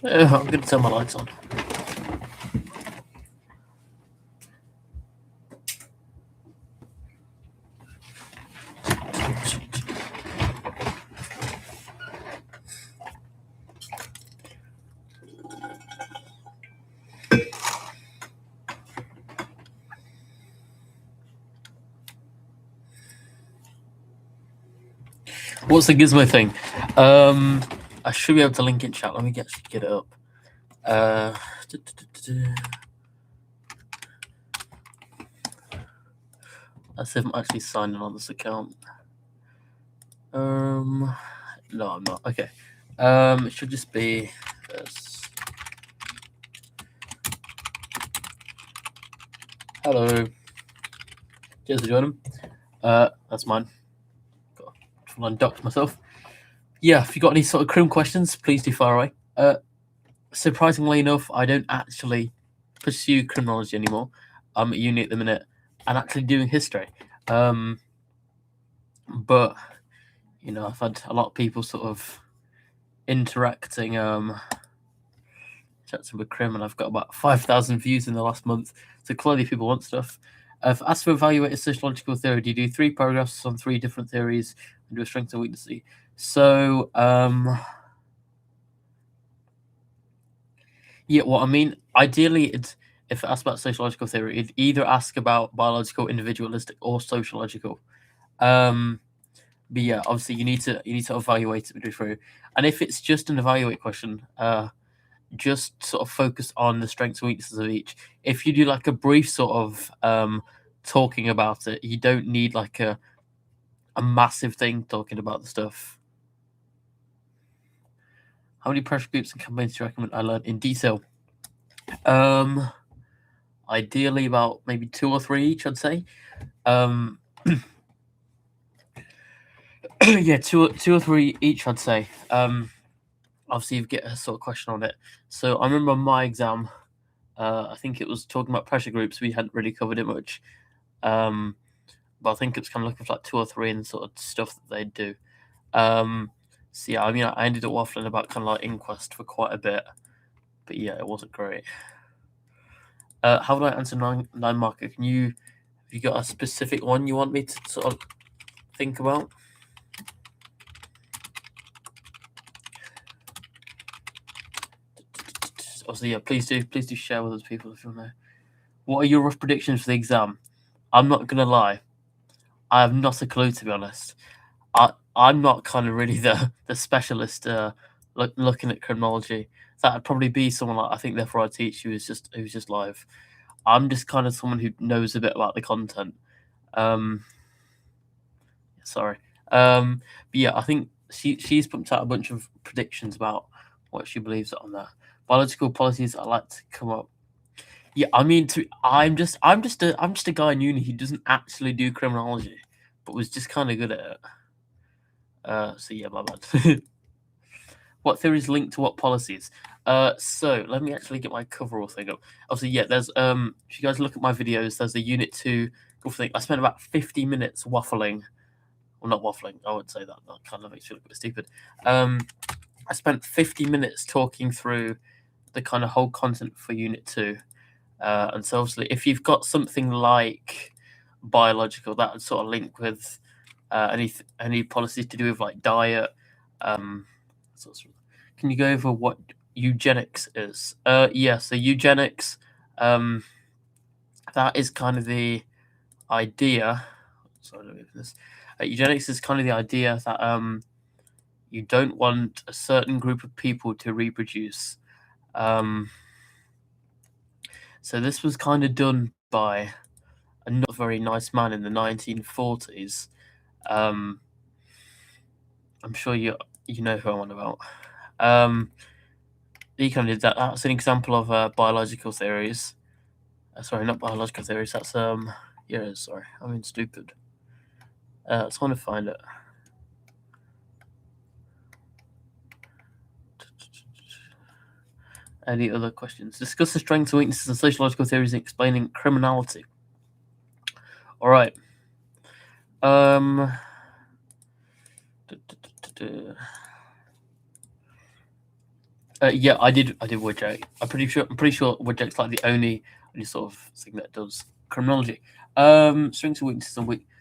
I'm going to turn my lights on. What's the gizmo thing? I should be able to link it in chat. Let me actually get it up. Let's see if I'm actually signing on this account. No, I'm not. Okay. It should just be this. Hello. Cheers for joining. That's mine. Got to undock myself. Yeah, if you got any sort of crim questions, please do fire away. Surprisingly enough, I don't actually pursue criminology anymore. I'm at uni at the minute and actually doing history. But you know, I've had a lot of people sort of interacting, chatting with Crim, and I've got about 5,000 views in the last month. So clearly, people want stuff. I've asked to evaluate a sociological theory. Do you do 3 paragraphs on 3 different theories and do a strength and weakness? So, yeah, what I mean, ideally, if it asks about sociological theory, it'd either ask about biological, individualistic, or sociological. But yeah, obviously you need to evaluate it through. And if it's just an evaluate question, just sort of focus on the strengths and weaknesses of each. If you do like a brief sort of talking about it, you don't need like a massive thing talking about the stuff. How many pressure groups and campaigns do you recommend I learn in detail? Ideally about maybe 2 or 3 each, I'd say. Yeah, two or 3 each, I'd say. Obviously, you get a sort of question on it. So I remember on my exam, I think it was talking about pressure groups. We hadn't really covered it much, but I think it was kind of looking for like 2 or 3 and sort of stuff that they'd do. So yeah, I mean, I ended up waffling about kind of like inquest for quite a bit, but yeah, it wasn't great. How do I answer 9 marker? Have you got a specific one you want me to sort of think about? Obviously, yeah, please do share with other people if you know. What are your rough predictions for the exam? I'm not gonna lie, I have not a clue, to be honest. I'm not kind of really the specialist looking at criminology. That'd probably be someone like, I think, therefore I teach, who's just live. I'm just kind of someone who knows a bit about the content. Sorry. But yeah, I think she's pumped out a bunch of predictions about what she believes on there. Biological policies I like to come up. Yeah, I mean, I'm just a guy in uni who doesn't actually do criminology, but was just kind of good at it. So yeah, my bad. What theories link to what policies? So let me actually get my coverall thing up. Obviously, yeah, there's if you guys look at my videos, there's a Unit 2 thing. I spent about 50 minutes waffling. Well, not waffling. I would say that. That kind of makes you look a bit stupid. I spent 50 minutes talking through the kind of whole content for Unit 2. And so obviously, if you've got something like biological, that would sort of link with any policies to do with like diet. Can you go over what eugenics is? Yeah, so eugenics, that is kind of the idea. Sorry, let me open this. Eugenics is kind of the idea that you don't want a certain group of people to reproduce. So this was kind of done by a not very nice man in the 1940s. I'm sure you know who I'm on about. He kind of did that. That's an example of biological theories. Sorry, not biological theories. That's yeah. Sorry, I mean stupid. I just want to find it. Any other questions? Discuss the strengths and weaknesses of sociological theories in explaining criminality. All right. Yeah, I did Woodjack. I'm pretty sure Woodjack's like the only sort of thing that does criminology. Strengths and weaknesses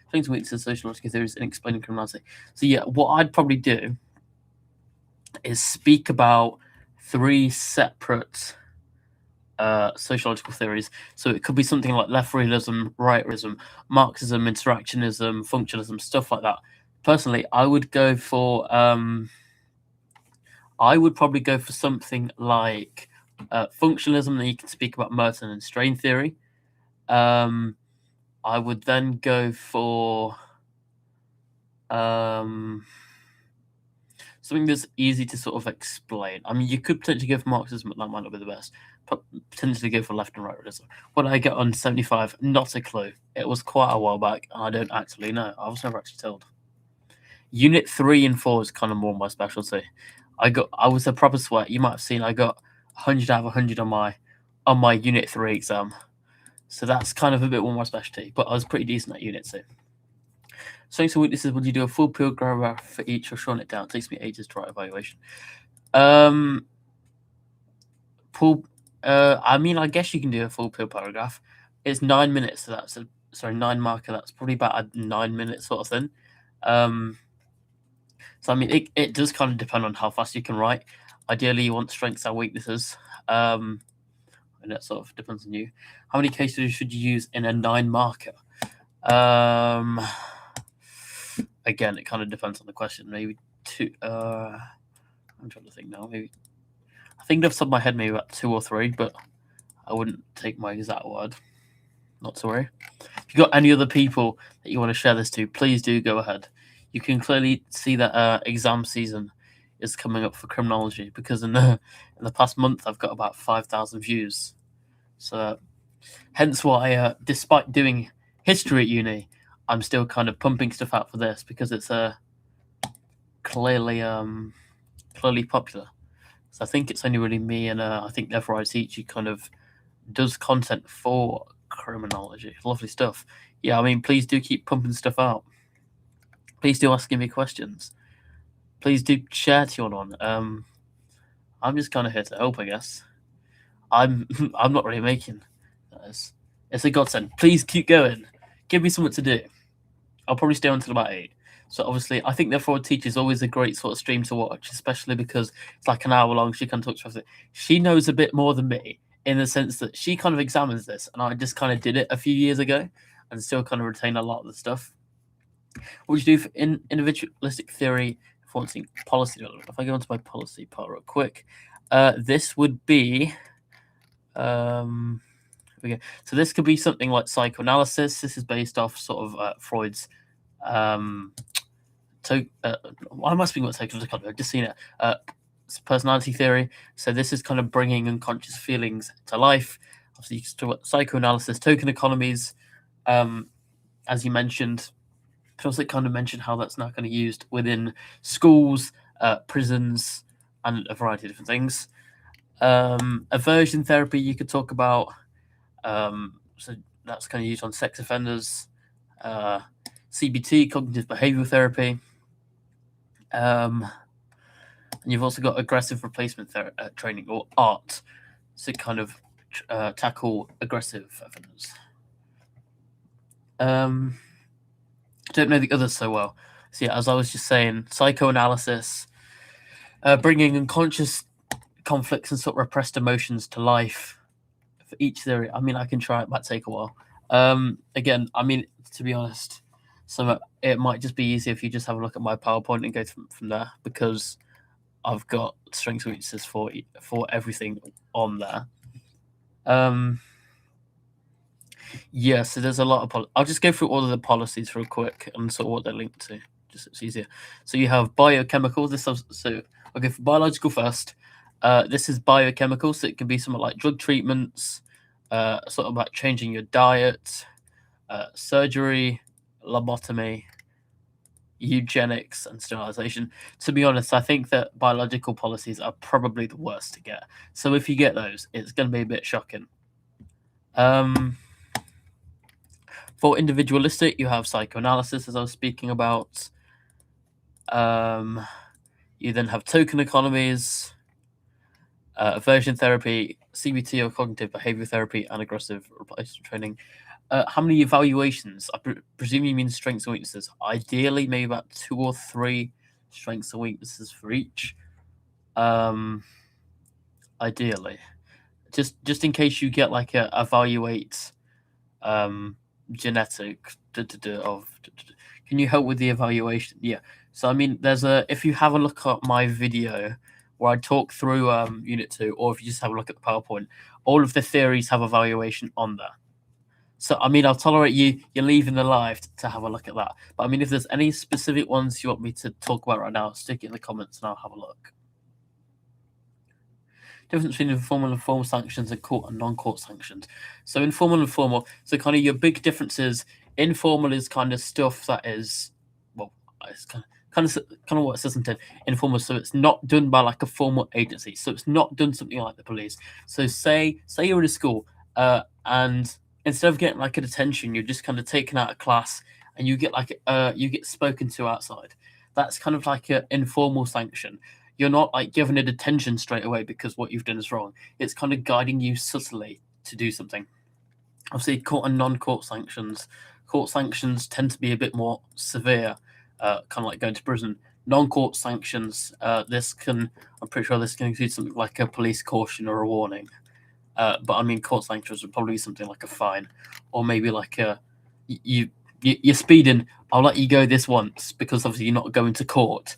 strengths and weaknesses, sociological theories, and explaining criminality. So yeah, what I'd probably do is speak about 3 separate sociological theories. So it could be something like left realism, right realism, Marxism, interactionism, functionalism, stuff like that. Personally, I would probably go for something like functionalism. Then you can speak about Merton and strain theory. I would then go for something that's easy to sort of explain. I mean, you could potentially go for Marxism, but that might not be the best. But potentially go for left and right realism. What did I get on 75? Not a clue. It was quite a while back, and I don't actually know. I was never actually told. Unit 3 and 4 is kind of more my specialty. I was a proper sweat. You might have seen I got 100 out of 100 on my Unit 3 exam. So that's kind of a bit more my specialty. But I was pretty decent at Unit 2. Strengths and weaknesses, would you do a full paragraph for each or shorten it down? It takes me ages to write evaluation. I mean, I guess you can do a full paragraph. It's 9 minutes, so that's 9 marker. That's probably about a 9-minute sort of thing. So I mean, it does kind of depend on how fast you can write. Ideally, you want strengths and weaknesses, and that sort of depends on you. How many case studies should you use in a 9 marker? Again, it kind of depends on the question. Maybe 2. I'm trying to think now. Maybe I think off the top of my head, maybe about 2 or 3, but I wouldn't take my exact word. Not to worry. If you've got any other people that you want to share this to, please do go ahead. You can clearly see that exam season is coming up for criminology, because in the past month I've got about 5,000 views. So hence why, despite doing history at uni, I'm still kind of pumping stuff out for this, because it's clearly popular. So I think it's only really me and I think therefore I teach you kind of does content for criminology. Lovely stuff. Yeah, I mean, please do keep pumping stuff out. Please do asking me questions. Please do share to anyone. I'm just kind of here to help, I guess. I'm not really making this. It's a godsend. Please keep going. Give me something to do. I'll probably stay on until about 8. So obviously, I think therefore teacher is always a great sort of stream to watch, especially because it's like an hour long. She can talk to us. She knows a bit more than me, in the sense that she kind of examines this, and I just kind of did it a few years ago, and still kind of retain a lot of the stuff. What would you do for individualistic theory, influencing policy development? If I go into my policy part real quick, this would be. Okay. So this could be something like psychoanalysis. This is based off sort of Freud's. Why am I speaking about psychoanalysis? I've just seen it. Personality theory. So this is kind of bringing unconscious feelings to life. Obviously, you can talk about psychoanalysis, token economies, as you mentioned. But also kind of mention how that's now kind of used within schools, prisons, and a variety of different things. Aversion therapy, you could talk about. So that's kind of used on sex offenders. CBT, cognitive behavioral therapy. And you've also got aggressive replacement training, or ART, to kind of tackle aggressive offenders. I don't know the others so well. So yeah, as I was just saying, psychoanalysis, bringing unconscious conflicts and sort of repressed emotions to life for each theory. I mean, I can try. It might take a while. Again, I mean, to be honest, it might just be easier if you just have a look at my PowerPoint and go from there, because I've got strengths and weaknesses for everything on there. Yeah, so there's a lot of. I'll just go through all of the policies real quick and sort of what they're linked to, just so it's easier. So you have biochemical. So I'll go for biological first. This is biochemical, so it can be something like drug treatments, sort of about changing your diet, surgery, lobotomy, eugenics, and sterilization. To be honest, I think that biological policies are probably the worst to get. So if you get those, it's going to be a bit shocking. For individualistic, you have psychoanalysis, as I was speaking about. You then have token economies. aversion therapy, CBT or cognitive behavior therapy, and aggressive replacement training. How many evaluations? I presume you mean strengths and weaknesses. Ideally, maybe about 2 or 3 strengths and weaknesses for each. Ideally, just in case you get like a evaluate genetic of. Can you help with the evaluation? Yeah. So I mean, there's a if you have a look at my video where I talk through Unit 2, or if you just have a look at the PowerPoint, all of the theories have evaluation on there. So I mean, I'll tolerate you're leaving the live to have a look at that. But I mean, if there's any specific ones you want me to talk about right now, stick it in the comments and I'll have a look. Difference between informal and formal sanctions and court and non-court sanctions. So informal and formal. So kind of your big differences. Informal is kind of stuff that is, well, it's kind of what it says in informal. So it's not done by like a formal agency. So it's not done something like the police. So say you're in a school, and instead of getting like a detention, you're just kind of taken out of class, and you get like you get spoken to outside. That's kind of like an informal sanction. You're not like given a detention straight away because what you've done is wrong. It's kind of guiding you subtly to do something. Obviously, court and non-court sanctions. Court sanctions tend to be a bit more severe, kind of like going to prison. Non-court sanctions, I'm pretty sure this can include something like a police caution or a warning. But I mean, court sanctions would probably be something like a fine, or maybe like you're speeding. I'll let you go this once because obviously you're not going to court.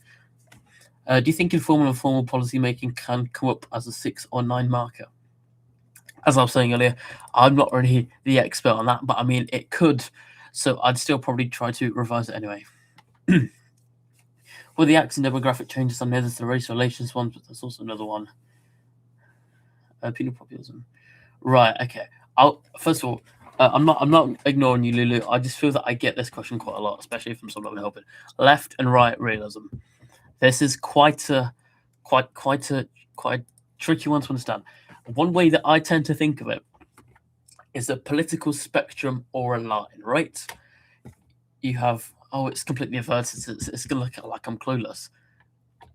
Do you think informal and formal policy making can come up as a 6 or 9 marker? As I was saying earlier, I'm not really the expert on that, but I mean, it could. So I'd still probably try to revise it anyway. Well, the acts and demographic changes, I know there's the race relations one, but there's also another one. Penal populism. Right, okay. First of all, I'm not ignoring you, Lulu. I just feel that I get this question quite a lot, especially from someone I'm helping. Left and right realism. This is quite a tricky one to understand. One way that I tend to think of it is a political spectrum or a line, right? You have it's completely inverted. It's gonna look like I'm clueless.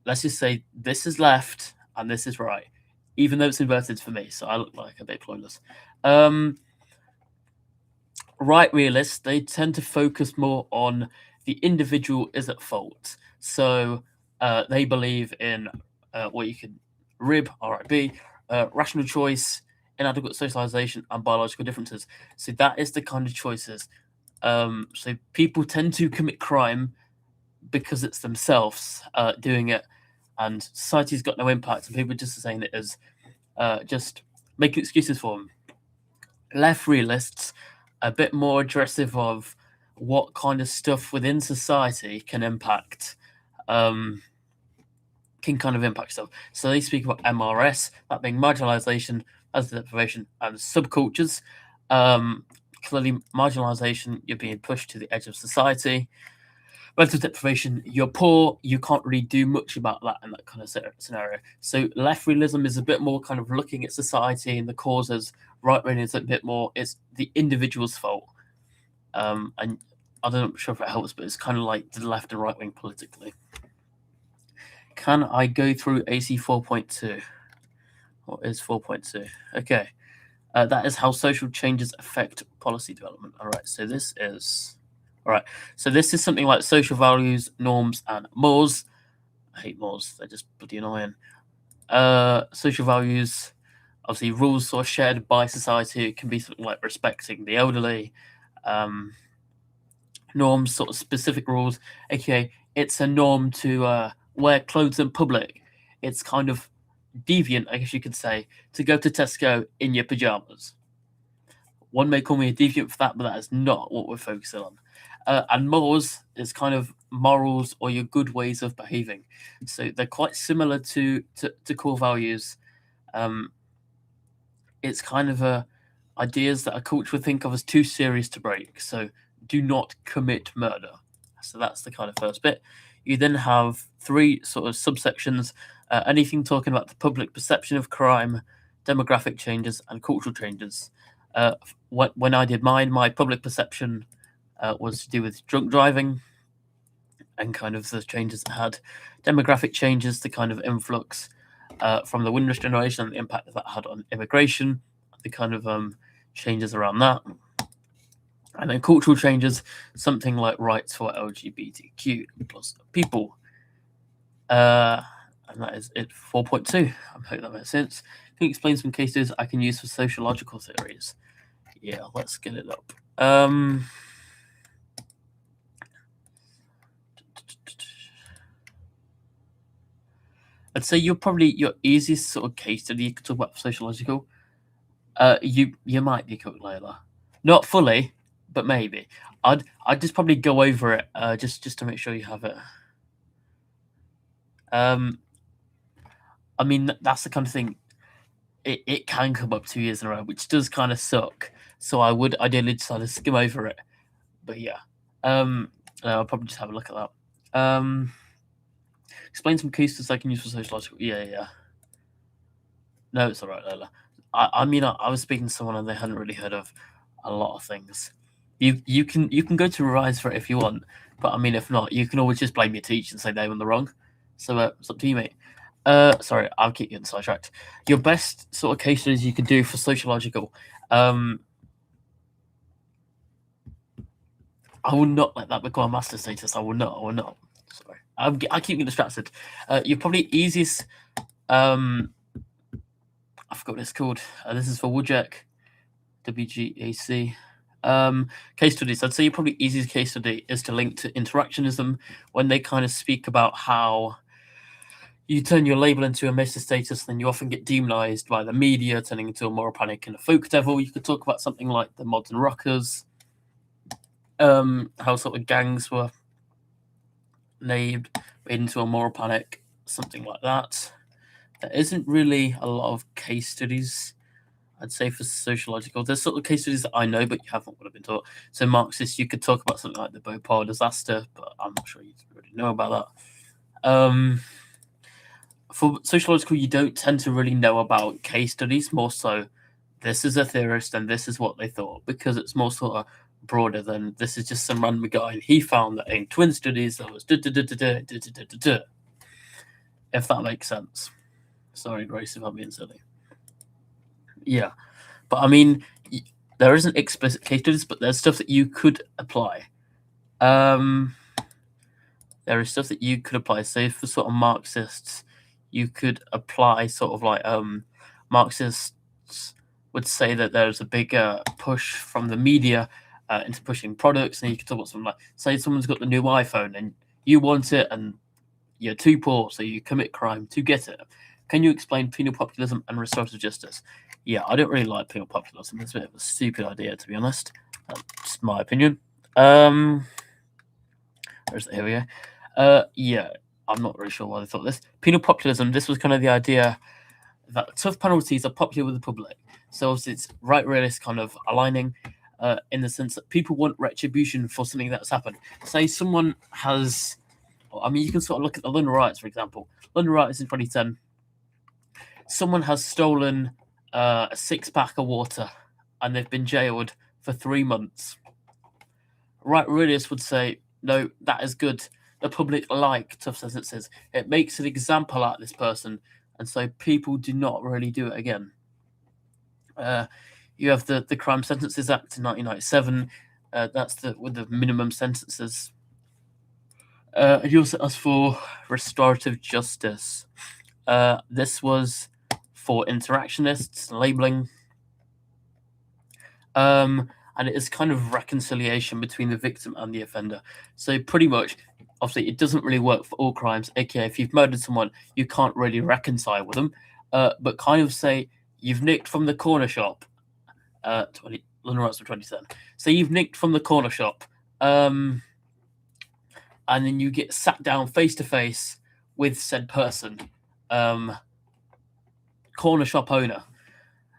Let's just say this is left and this is right, even though it's inverted for me, so I look like a bit clueless. Right realists, they tend to focus more on the individual is at fault. So they believe in what you can RIB, RIB, rational choice, inadequate socialization, and biological differences. So that is the kind of choices. So people tend to commit crime because it's themselves doing it, and society's got no impact, and people are just saying it as just making excuses for them. Left realists, a bit more addressive of what kind of stuff within society can impact stuff. So they speak about MRS, that being marginalization, as deprivation, and subcultures. Clearly, marginalization, you're being pushed to the edge of society. Relative deprivation, you're poor, you can't really do much about that in that kind of scenario. So left realism is a bit more kind of looking at society and the causes. Right wing is a bit more, it's the individual's fault. And I don't know sure if it helps, but it's kind of like the left and right wing politically. Can I go through AC 4.2? What is 4.2? Okay. That is how social changes affect policy development. All right. So this is something like social values, norms, and mores. I hate mores. They're just bloody annoying. Social values, obviously, rules sort of shared by society. It can be something like respecting the elderly. Norms, sort of specific rules. Okay, it's a norm to wear clothes in public. It's kind of deviant, I guess you could say, to go to Tesco in your pajamas. One may call me a deviant for that, but that is not what we're focusing on. And mores is kind of morals or your good ways of behaving. So they're quite similar to core values. It's kind of ideas that a culture would think of as too serious to break. So do not commit murder. So that's the kind of first bit. You then have 3 sort of subsections, anything talking about the public perception of crime, demographic changes, and cultural changes. When I did mine, my public perception was to do with drunk driving and kind of the changes it had. Demographic changes, the kind of influx. from the Windrush generation and the impact that had on immigration, the kind of changes around that. And then cultural changes, something like rights for LGBTQ plus people. And that is it for 4.2. I hope that makes sense. Can you explain some cases I can use for sociological theories? Yeah, let's get it up. I'd say your easiest sort of case study you could talk about for sociological. You might be cooked, Layla. Not fully, but maybe. I'd just probably go over it just to make sure you have it. I mean that's the kind of thing. It can come up 2 years in a row, which does kind of suck. So I would ideally decide to skim over it. But yeah, I'll probably just have a look at that. Explain some cases I can use for sociological. Yeah. No, it's all right, Lola. I mean, I was speaking to someone and they hadn't really heard of a lot of things. You can go to Rise for it if you want, but I mean, if not, you can always just blame your teacher and say they were the wrong. So it's up to you, mate. Sorry, I'll keep you sidetracked. Your best sort of case studies you could do for sociological. I will not let that become a master status. I will not. Sorry, I keep getting distracted. Your probably easiest. I forgot what it's called. This is for Wojciech, WGAC. Case studies. I'd say your probably easiest case study is to link to interactionism when they kind of speak about how you turn your label into a meta status, then you often get demonized by the media, turning into a moral panic and a folk devil. You could talk about something like the modern rockers, how sort of gangs were made into a moral panic, something like that. There isn't really a lot of case studies, I'd say, for sociological. There's sort of case studies that I know, but you haven't would have been taught. So Marxist, you could talk about something like the Bhopal disaster, but I'm not sure you really know about that. For sociological, you don't tend to really know about case studies. More so, this is a theorist and this is what they thought, because it's more sort of broader than this is just some random guy and he found that in twin studies there was if that makes sense. Sorry, Grace, if I'm being silly. Yeah, but I mean, there isn't explicit case studies, but there's stuff that you could apply. There is stuff that you could apply. Say for sort of Marxists, you could apply sort of like Marxists would say that there's a bigger push from the media into pushing products, and you could talk about something like, say someone's got the new iPhone and you want it and you're too poor, so you commit crime to get it. Can you explain penal populism and restorative justice? Yeah, I don't really like penal populism. It's a bit of a stupid idea, to be honest. That's just my opinion. Here we go. Yeah, I'm not really sure why they thought this. Penal populism, this was kind of the idea that tough penalties are popular with the public. So obviously it's right realist kind of aligning in the sense that people want retribution for something that's happened. Say someone has, I mean, you can sort of look at the London riots, for example. London riots in 2010. Someone has stolen a 6-pack of water and they've been jailed for 3 months. Right realists would say, no, that is good. The public like tough sentences. It makes an example out of this person, and so people do not really do it again. You have the Crime Sentences Act in 1997. That's with the minimum sentences. And you also asked for restorative justice. This was for interactionists, labeling. And it is kind of reconciliation between the victim and the offender. So pretty much, obviously, it doesn't really work for all crimes. Okay, if you've murdered someone, you can't really reconcile with them. But kind of say you've nicked from the corner shop. London riots for 2010. So you've nicked from the corner shop, and then you get sat down face to face with said person, corner shop owner.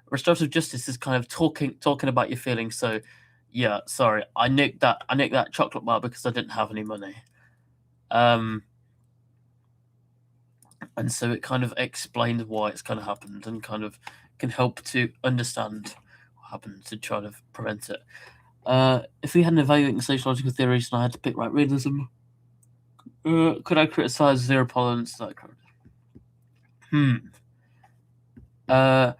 Restorative justice is kind of talking about your feelings. So, yeah, sorry, I nicked that chocolate bar because I didn't have any money. And so it kind of explains why it's kind of happened and kind of can help to understand what happened to try to prevent it. If we had an evaluating sociological theories and I had to pick right realism, could I criticize zero tolerance? Uh,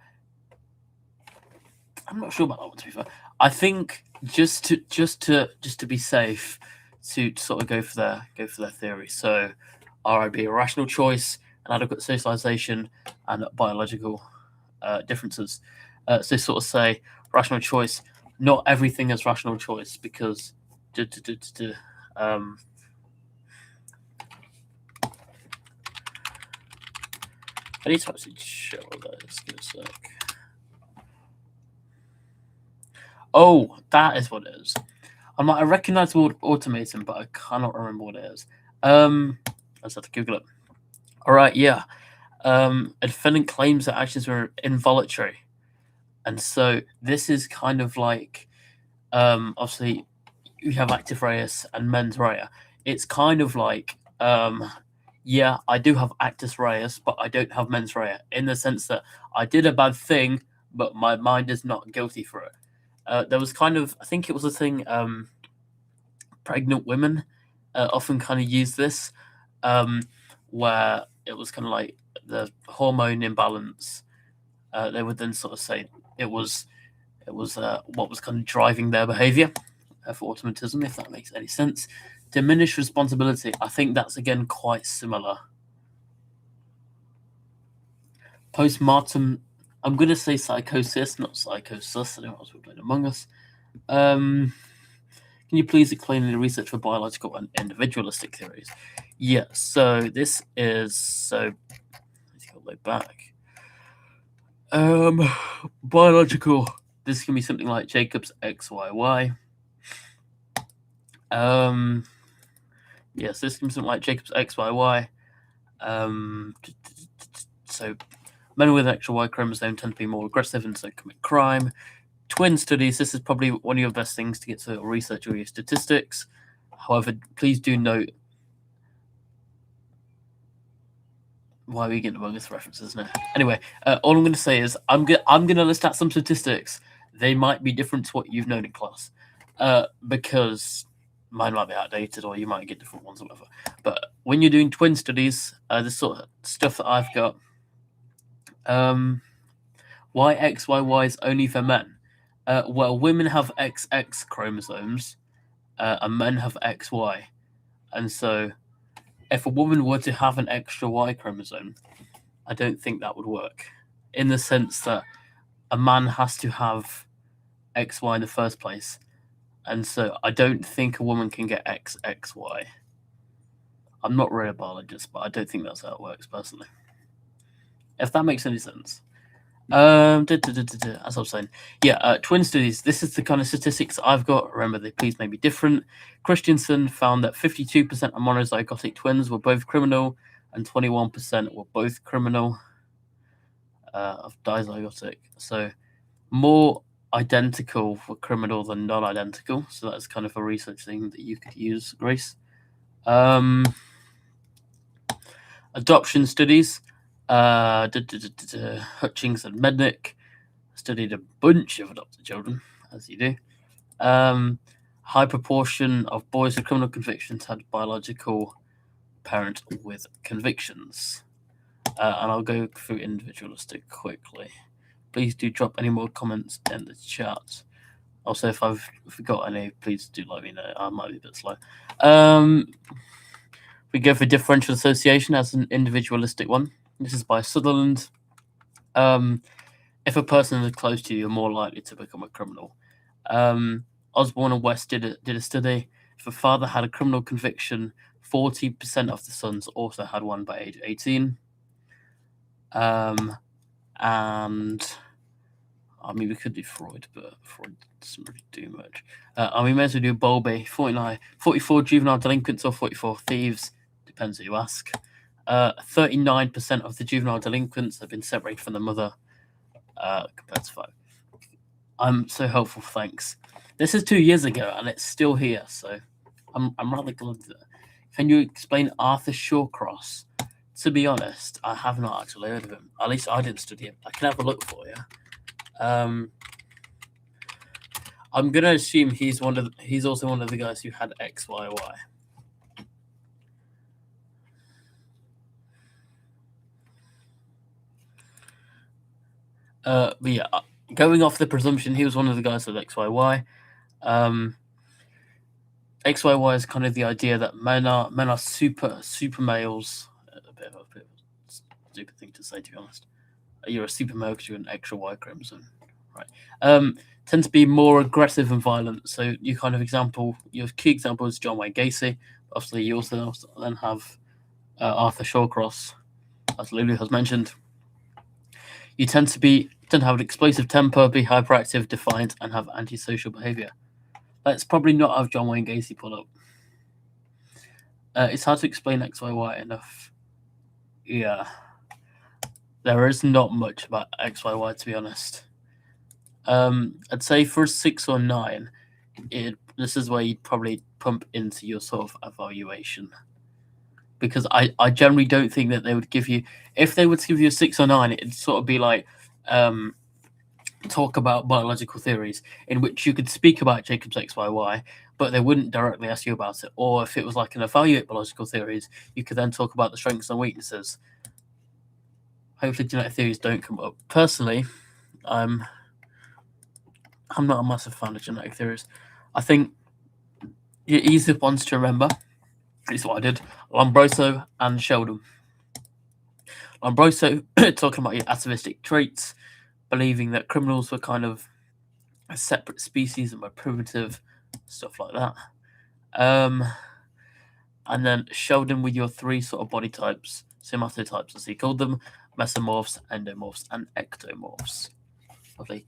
I'm not sure about that one, to be fair. I think just to be safe, to sort of go for their theory. So, RIB, a rational choice, an adequate socialization, and biological differences. So sort of say rational choice. Not everything is rational choice because um, I need to actually show that. Just give a sec. Oh, that is what it is. I recognize the word automaton, but I cannot remember what it is. Let's have to Google it. All right, yeah. A defendant claims that actions were involuntary, and so this is kind of like, obviously, you have active reus and mens rea. It's kind of like, yeah, I do have actus reus, but I don't have mens rea, in the sense that I did a bad thing, but my mind is not guilty for it. There was kind of, I think it was a thing, pregnant women often kind of use this, where it was kind of like the hormone imbalance. They would then sort of say it was what was kind of driving their behavior for automatism, if that makes any sense. Diminished responsibility. I think that's again quite similar. Postmortem. I'm going to say psychosis, not psychosis. I don't know what we're playing Among Us. Can you please explain the research for biological and individualistic theories? Yeah, so this is let's go way back. Biological. This can be something like Jacob's XYY. Yes, this can be something like Jacob's XYY. So men with an extra Y chromosome tend to be more aggressive and so commit crime. Twin studies. This is probably one of your best things to get to research or your statistics. However, please do note, why are we getting among us references now? Anyway, all I'm going to say is I'm going to list out some statistics. They might be different to what you've known in class, because mine might be outdated, or you might get different ones, or whatever. But when you're doing twin studies, this sort of stuff that I've got, YXYY is only for men. Well, women have XX chromosomes, and men have XY, and so if a woman were to have an extra Y chromosome, I don't think that would work, in the sense that a man has to have XY in the first place, and so I don't think a woman can get XXY. I'm not really a biologist, but I don't think that's how it works personally. If that makes any sense. As I was saying, yeah, twin studies. This is the kind of statistics I've got. Remember, they please may be different. Christensen found that 52% of monozygotic twins were both criminal, and 21% were both criminal of dizygotic. So more identical were criminal than non-identical. So that's kind of a research thing that you could use, Grace. Adoption studies. Hutchings and Mednick studied a bunch of adopted children, as you do. High proportion of boys with criminal convictions had biological parent with convictions. And I'll go through individualistic quickly. Please do drop any more comments in the chat. Also, if I've forgot any, please do let me know. I might be a bit slow. We go for differential association as an individualistic one. This is by Sutherland. If a person is close to you, you're more likely to become a criminal. Osborne and West did a study. If a father had a criminal conviction, 40% of the sons also had one by age 18. And I mean, we could do Freud, but Freud doesn't really do much. We may as well do Bowlby. 44 juvenile delinquents or 44 thieves, depends who you ask. 39% of the juvenile delinquents have been separated from the mother, compared to 5. I'm so helpful, thanks. This is 2 years ago, and it's still here, so I'm rather glad. Can you explain Arthur Shawcross? To be honest, I have not actually heard of him. At least I didn't study him. I can have a look for you. I'm gonna assume he's also one of the guys who had XYY. But yeah, going off the presumption he was one of the guys with XYY. XYY is kind of the idea that men are super males. A bit of a stupid thing to say, to be honest. You're a super male because you're an extra Y chromosome, right? Tend to be more aggressive and violent. So your key example is John Wayne Gacy. Obviously, you also then have Arthur Shawcross, as Lulu has mentioned. You tend to have an explosive temper, be hyperactive, defiant, and have antisocial behavior. Let's probably not have John Wayne Gacy pull up. It's hard to explain XYY enough. Yeah. There is not much about XYY, to be honest. I'd say for a 6 or 9, this is where you'd probably pump into your sort of evaluation. Because I generally don't think that they would give you, if they were to give you a 6 or 9, it'd sort of be like talk about biological theories, in which you could speak about Jacob's XYY, but they wouldn't directly ask you about it. Or if it was like an evaluate biological theories, you could then talk about the strengths and weaknesses. Hopefully genetic theories don't come up. Personally, I'm not a massive fan of genetic theories. I think the easiest ones to remember is what I did: Lombroso and Sheldon. Lombroso talking about your atavistic traits, believing that criminals were kind of a separate species and were primitive, stuff like that. And then Sheldon with your 3 sort of body types, somatotypes as he called them: mesomorphs, endomorphs, and ectomorphs. Lovely.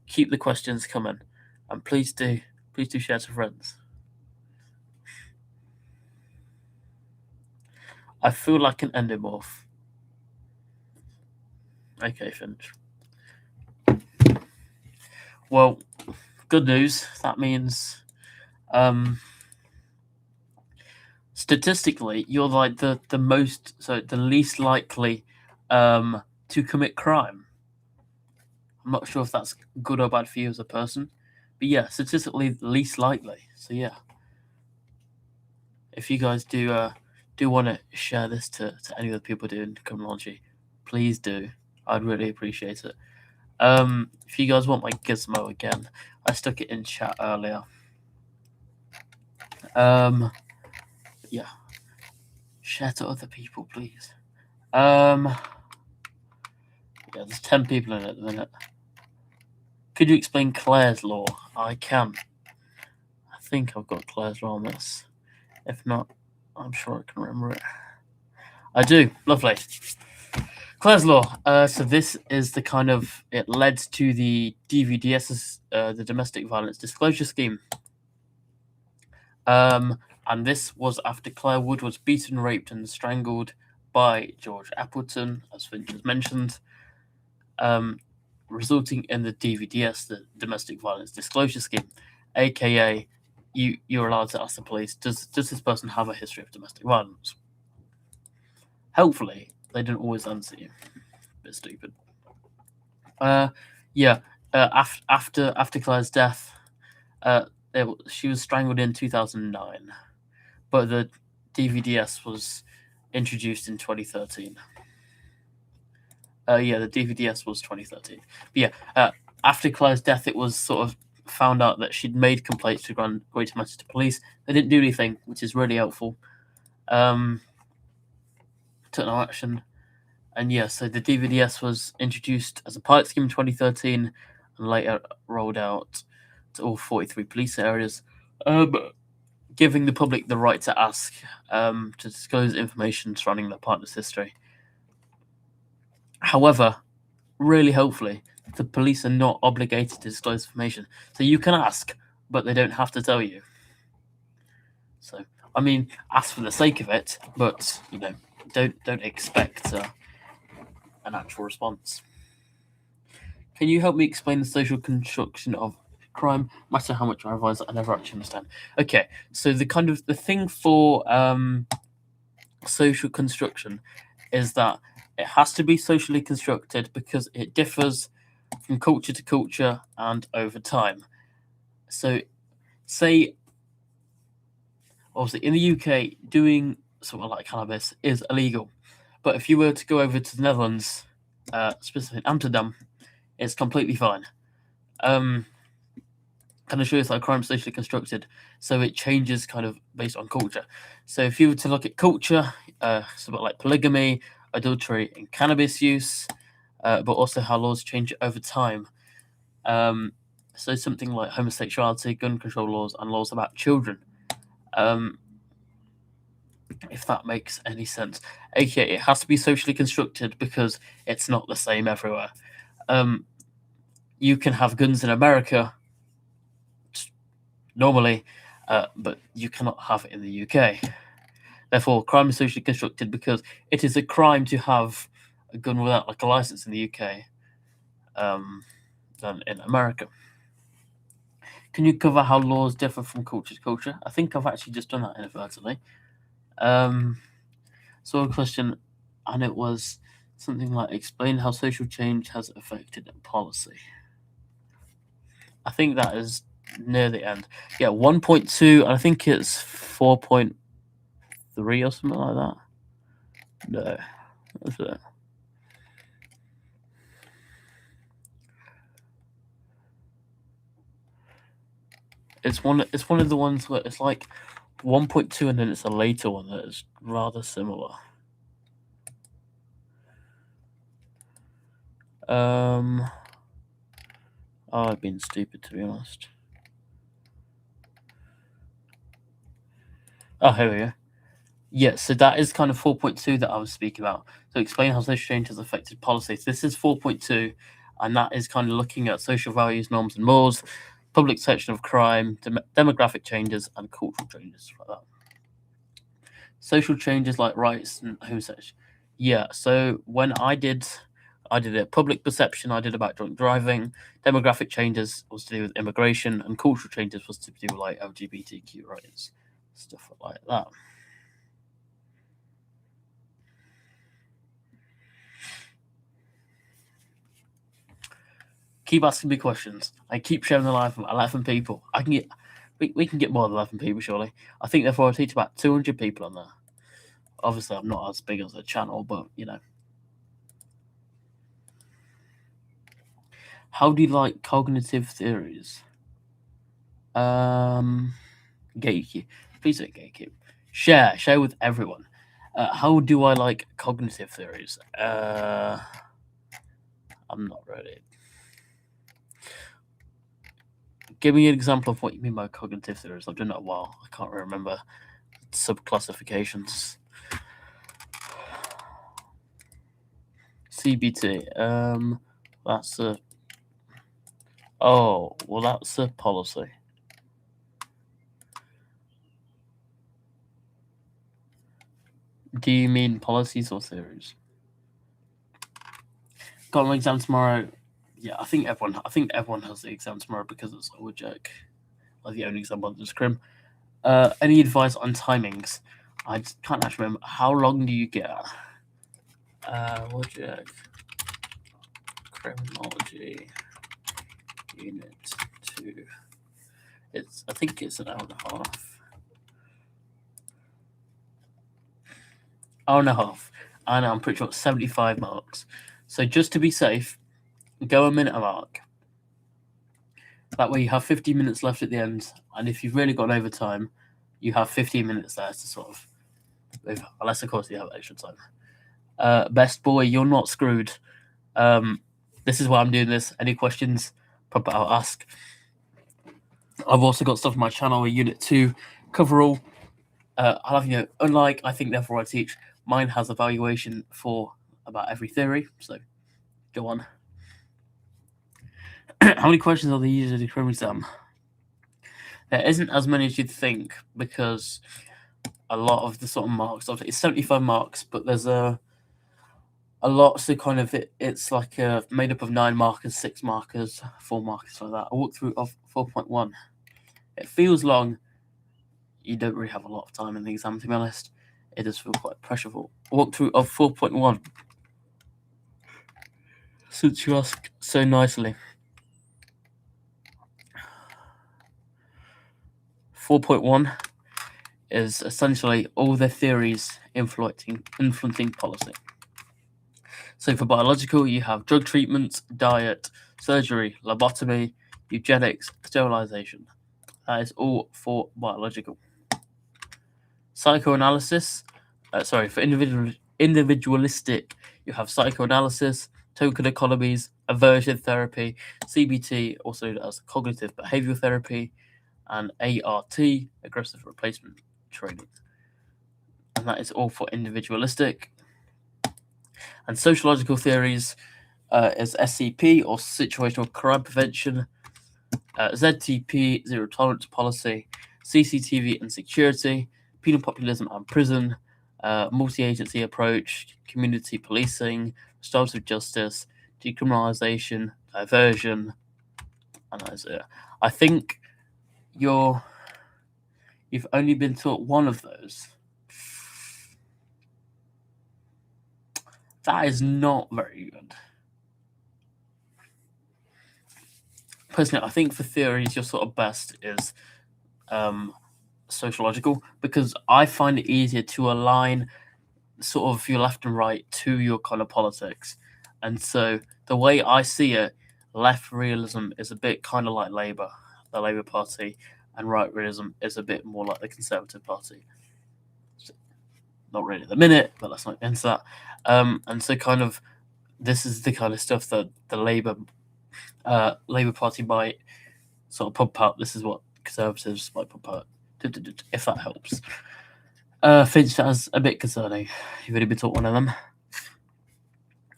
Keep the questions coming, and please do share to friends. I feel like an endomorph. Okay, finish. Well, good news. That means, statistically, you're like the least likely to commit crime. I'm not sure if that's good or bad for you as a person, but yeah, statistically least likely. So yeah, if you guys do want to share this to any of the people doing criminology, please do. I'd really appreciate it. If you guys want my gizmo again, I stuck it in chat earlier. Yeah, share to other people, please. Yeah, there's 10 people in it at the minute. Could you explain Clare's law? I can. I think I've got Clare's law on this. If not, I'm sure I can remember it. I do. Lovely. Clare's law. So this is the kind of, it led to the DVDS, the Domestic Violence Disclosure Scheme. And this was after Claire Wood was beaten, raped, and strangled by George Appleton, as Finch has mentioned, resulting in the DVDS, the Domestic Violence Disclosure Scheme, aka you're allowed to ask the police, does this person have a history of domestic violence? Hopefully, they didn't always answer you. Bit stupid. After Claire's death, she was strangled in 2009, but the DVDS was introduced in 2013. The DVDS was 2013. But yeah, after Claire's death, it was sort of found out that she'd made complaints to Greater Manchester Police. They didn't do anything, which is really helpful. Took no action. And yeah, so the DVDS was introduced as a pilot scheme in 2013 and later rolled out to all 43 police areas, giving the public the right to ask to disclose information surrounding their partner's history. However, really hopefully, the police are not obligated to disclose information. So you can ask, but they don't have to tell you. So, I mean, ask for the sake of it, but, don't expect an actual response. Can you help me explain the social construction of crime? No matter how much I revise, I never actually understand. Okay, so the thing for social construction is that it has to be socially constructed because it differs from culture to culture and over time. So, say, obviously, in the UK, doing something like cannabis is illegal. But if you were to go over to the Netherlands, specifically Amsterdam, it's completely fine. Kind of shows that crime is socially constructed, so it changes kind of based on culture. So if you were to look at culture, something like polygamy, adultery, and cannabis use, but also how laws change over time. So something like homosexuality, gun control laws, and laws about children. If that makes any sense. Okay, it has to be socially constructed because it's not the same everywhere. You can have guns in America normally, but you cannot have it in the UK. Therefore, crime is socially constructed because it is a crime to have a gun without like a license in the UK than in America. Can you cover how laws differ from culture to culture? I think I've actually just done that inadvertently. So a question, and it was something like explain how social change has affected policy. I think that is near the end. Yeah, 1.2, and I think it's 4.3 or something like that. No, that's it. It's one of the ones where it's like 1.2 and then it's a later one that is rather similar. I've been stupid, to be honest. Oh, here we go. Yeah, so that is kind of 4.2 that I was speaking about. So explain how social change has affected policy. So this is 4.2, and that is kind of looking at social values, norms, and laws, public perception of crime, demographic changes, and cultural changes like that. Social changes like rights and homosexuality. Yeah, so when I did it. Public perception I did about drunk driving. Demographic changes was to do with immigration, and cultural changes was to do with like LGBTQ rights, stuff like that. Keep asking me questions. I keep sharing the life of 11 people. We can get more than 11 people, surely. I think therefore I'll teach about 200 people on there. Obviously, I'm not as big as a channel, but you know. How do you like cognitive theories? Gatekeep. Please don't gatekeep. Share with everyone. How do I like cognitive theories? I'm not ready. Give me an example of what you mean by cognitive theories. I've done that a while. I can't remember subclassifications. CBT. That's a. Oh, well, that's a policy. Do you mean policies or theories? Got an exam tomorrow. Yeah, I think everyone has the exam tomorrow because it's a joke. Like the only exam on this crim. Any advice on timings? I can't actually remember. How long do you get? Woodjack. Criminology. Unit 2. I think it's an hour and a half. Hour and a half. I know, I'm pretty sure it's 75 marks. So just to be safe, go a minute a mark. That way you have 15 minutes left at the end, and if you've really gone over time, you have 15 minutes there to sort of move, unless of course you have extra time. Best boy, you're not screwed. This is why I'm doing this. Any questions, probably I'll ask. I've also got stuff on my channel where Unit 2 cover all. I'll have, unlike I think therefore I teach, mine has evaluation for about every theory, so go on. How many questions are there usually in the crim exam? There isn't as many as you'd think because a lot of the sort of marks, it's 75 marks, but there's a lot, so kind of it's like made up of 9 markers, 6 markers, 4 markers like that. I walked through of 4.1. It feels long. You don't really have a lot of time in the exam, to be honest. It does feel quite pressureful. Walk through of 4.1. Since you ask so nicely. 4.1 is essentially all the theories influencing policy. So for biological, you have drug treatment, diet, surgery, lobotomy, eugenics, sterilization. That is all for biological. Psychoanalysis, for individualistic, you have psychoanalysis, token economies, aversion therapy, CBT, also known as cognitive behavioral therapy, and ART, aggressive replacement training. And that is all for individualistic. And sociological theories is SCP, or situational crime prevention, ZTP, zero tolerance policy, CCTV and security, penal populism and prison, multi-agency approach, community policing, restorative justice, decriminalization, diversion, and that's it. I think you've only been taught one of those. That is not very good. Personally, I think for theories, your sort of best is sociological, because I find it easier to align sort of your left and right to your kind of politics. And so the way I see it, left realism is a bit kind of like Labour, the Labour Party, and right realism is a bit more like the Conservative Party. So, not really at the minute, but let's not get into that. And so kind of this is the kind of stuff that the Labour Party might sort of pump out. This is what Conservatives might pump out, if that helps. Finch, that's a bit concerning. You've already been taught one of them.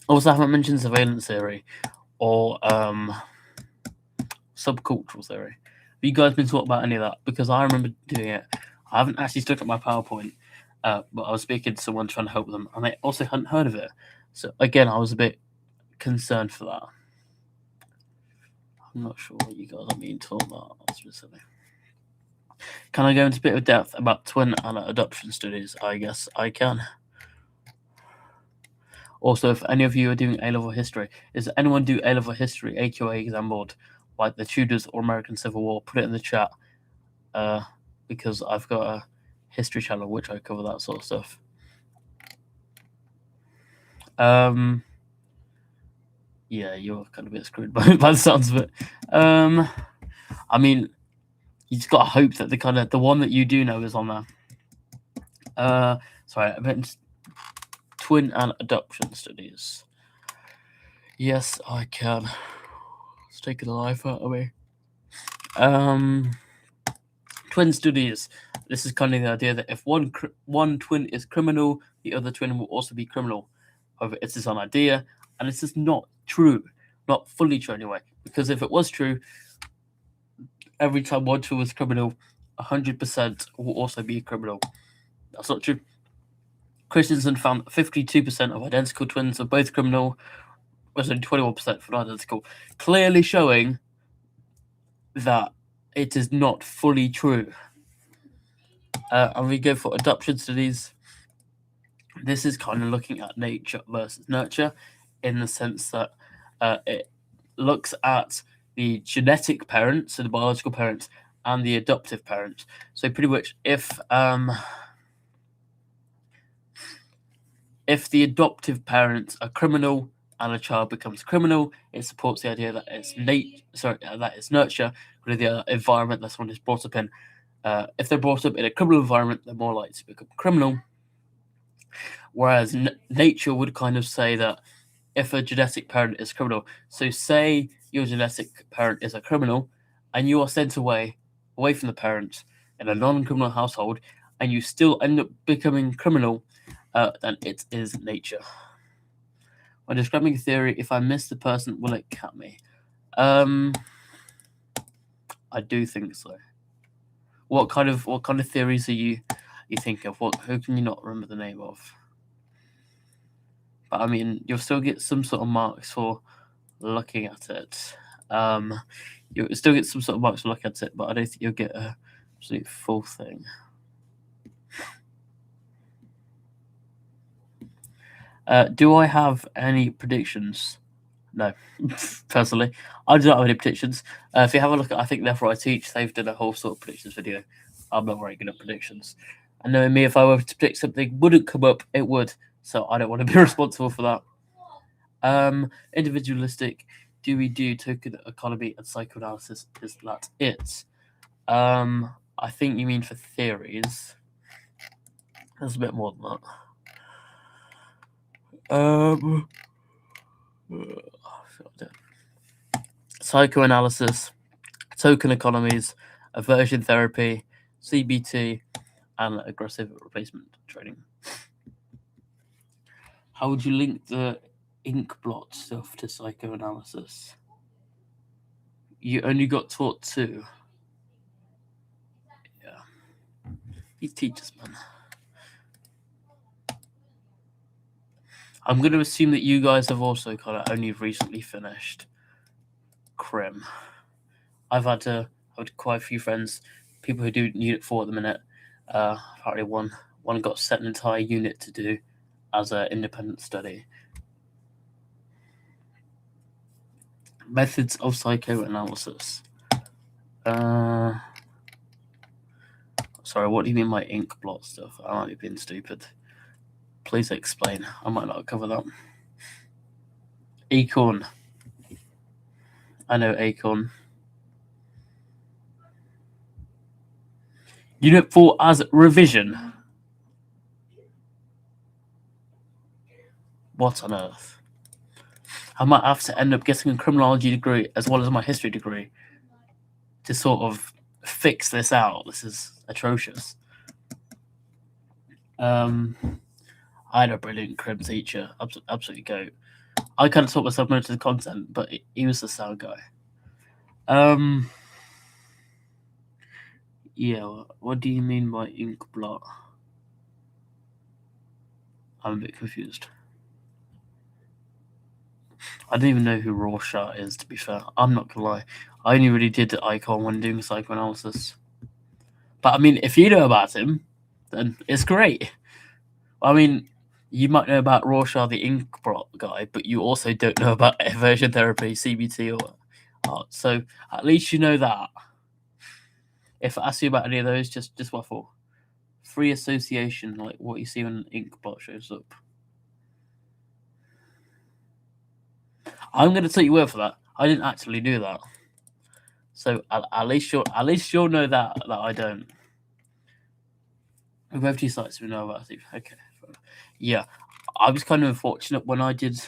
Also, I haven't mentioned surveillance theory or subcultural theory. Have you guys been taught about any of that? Because I remember doing it. I haven't actually stuck at my PowerPoint, but I was speaking to someone trying to help them, and they also hadn't heard of it. So again, I was a bit concerned for that. I'm not sure what you guys are being taught about specifically. Can I go into a bit of depth about twin and adoption studies? I guess I can. Also, if any of you are doing A-level history, does anyone do A-level history AQA exam board, like the Tudors or American Civil War? Put it in the chat, because I've got a history channel which I cover that sort of stuff. Yeah, you're kind of a bit screwed by the sounds of it. I mean, you just gotta hope that the one that you do know is on there. Sorry, I meant twin and adoption studies. Yes, I can. It's taking the life out of me. Twin studies. This is kind of the idea that if one twin is criminal, the other twin will also be criminal. However, it is an idea, and this is not true, not fully true anyway. Because if it was true, every time one twin was criminal, 100% will also be a criminal. That's not true. Christensen found 52% of identical twins are both criminal, whereas only 21% for non-identical, clearly showing that it is not fully true. And we go for adoption studies. This is kind of looking at nature versus nurture, in the sense that it looks at the genetic parents, so the biological parents, and the adoptive parents. So pretty much if the adoptive parents are criminal and a child becomes criminal, it supports the idea that it's that it's nurture, but the environment that someone is brought up in. If they're brought up in a criminal environment, they're more likely to become criminal. Whereas nature would kind of say that if a genetic parent is criminal, so say your genetic parent is a criminal, and you are sent away from the parents in a non-criminal household, and you still end up becoming criminal, then it is nature. When describing a theory, if I miss the person, will it cut me? I do think so. What kind of theories are you think of? Who can you not remember the name of? But I mean, you'll still get some sort of marks for looking at it. You'll still get some sort of marks for looking at it, but I don't think you'll get a absolute full thing. Do I have any predictions? No, personally, I do not have any predictions. If you have a look at, I think Therefore I Teach, they've done a whole sort of predictions video. I'm not very good at predictions. And knowing me, if I were to predict something wouldn't come up, it would. So I don't want to be responsible for that. Individualistic. Do we do token economy and psychoanalysis? Is that it? I think you mean for theories. There's a bit more than that. Psychoanalysis, token economies, aversion therapy, CBT, and aggressive replacement training. How would you link the ink blot stuff to psychoanalysis? You only got taught 2. Yeah. These teachers, man. I'm going to assume that you guys have also kind of only recently finished Crim. I've had quite a few friends, people who do Unit 4 at the minute. Apparently one got set an entire unit to do as an independent study. Methods of psychoanalysis. Sorry, what do you mean by ink blot stuff? I might be being stupid. Please explain. I might not cover that. Acorn. I know Acorn. Unit 4 as revision. What on earth? I might have to end up getting a criminology degree as well as my history degree to sort of fix this out. This is atrocious. I had a brilliant crim teacher, absolutely goat. I kind of taught myself most of the content, but he was the sound guy. Yeah, what do you mean by ink blot? I'm a bit confused. I don't even know who Rorschach is, to be fair. I'm not gonna lie. I only really did the icon when doing psychoanalysis. But I mean, if you know about him, then it's great. I mean, you might know about Rorschach, the ink blot guy, but you also don't know about aversion therapy, CBT, or art. So at least you know that. If I ask you about any of those, just waffle. Free association, like what you see when an ink blot shows up. I'm going to take your word for that. I didn't actually do that, so at least you'll know that I don't. We both do sites we know about. Okay, yeah, I was kind of unfortunate when I did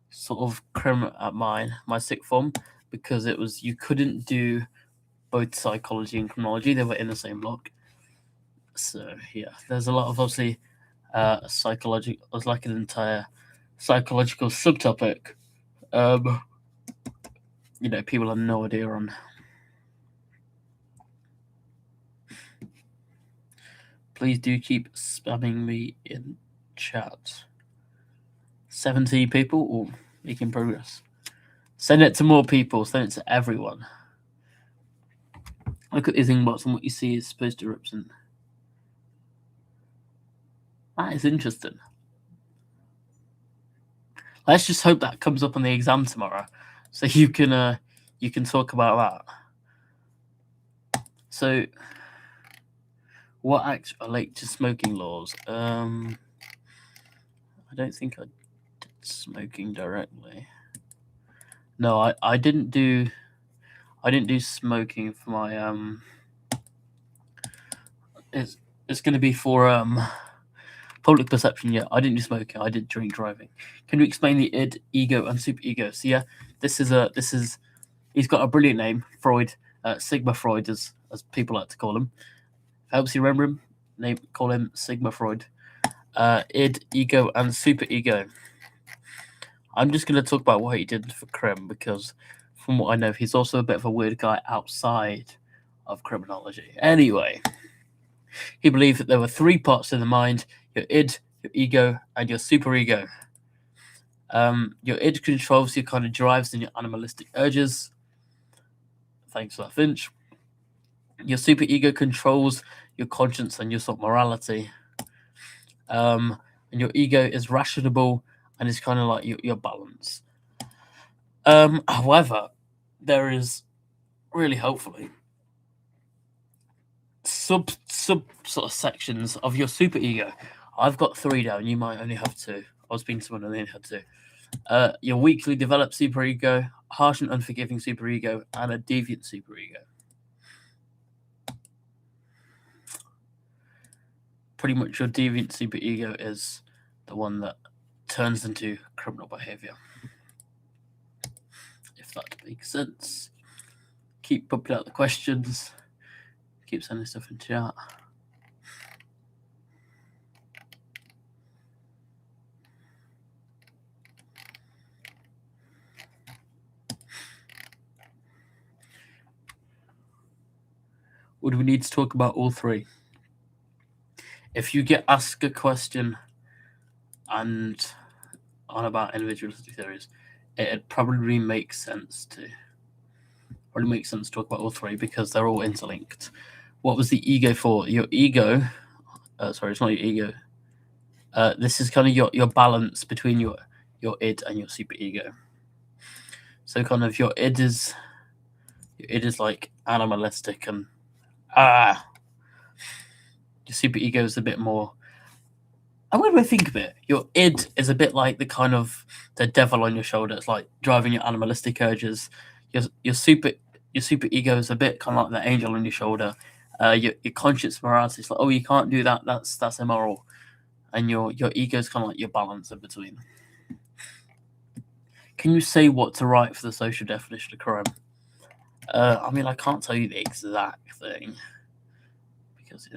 sort of crim at my sixth form because it was you couldn't do both psychology and criminology. They were in the same block. So yeah, there's a lot of obviously psychological. It was like an entire psychological subtopic. People have no idea on. Please do keep spamming me in chat. 70 people or making progress. Send it to more people. Send it to everyone. Look at these inbox and what you see is supposed to represent. That is interesting. Let's just hope that comes up on the exam tomorrow, so you can talk about that. So, what acts relate to smoking laws? I don't think I did smoking directly. No, I didn't do. I didn't do smoking for my It's going to be for public perception. Yeah, I didn't do smoking. I did drink driving. Can you explain the id, ego, and superego? So yeah, this is. He's got a brilliant name, Freud, Sigma Freud, as people like to call him. Helps you remember him. Call him Sigma Freud. Id, ego, and superego. I'm just going to talk about what he did for Crim because, from what I know, he's also a bit of a weird guy outside of criminology. Anyway, he believed that there were 3 parts of the mind: your id, your ego, and your superego. Your id controls your kind of drives and your animalistic urges. Thanks for that, Finch. Your superego controls your conscience and your sort of morality. And your ego is rational and is kind of like your balance. However, there is really hopefully sub sort of sections of your superego. I've got 3 down. You might only have 2. I was being someone who only had 2. your weakly developed superego, harsh and unforgiving superego, and a deviant superego. Pretty much your deviant superego is the one that turns into criminal behavior. If that makes sense. Keep popping out the questions. Keep sending stuff in chat. Would we need to talk about all three? If you get asked a question and on about individualistic theories, it probably makes sense to talk about all three because they're all interlinked. What was the ego for? Your ego. Sorry, it's not your ego. This is kind of your balance between your id and your superego. So kind of your id is like animalistic and your superego is a bit more. And when I think of it, your id is a bit like the devil on your shoulder. It's like driving your animalistic urges. Your superego is a bit kind of like the angel on your shoulder. Your conscious morality is like, oh, you can't do that. That's immoral. And your ego is kind of like your balance in between. Can you say what to write for the social definition of crime? I mean, I can't tell you the exact thing because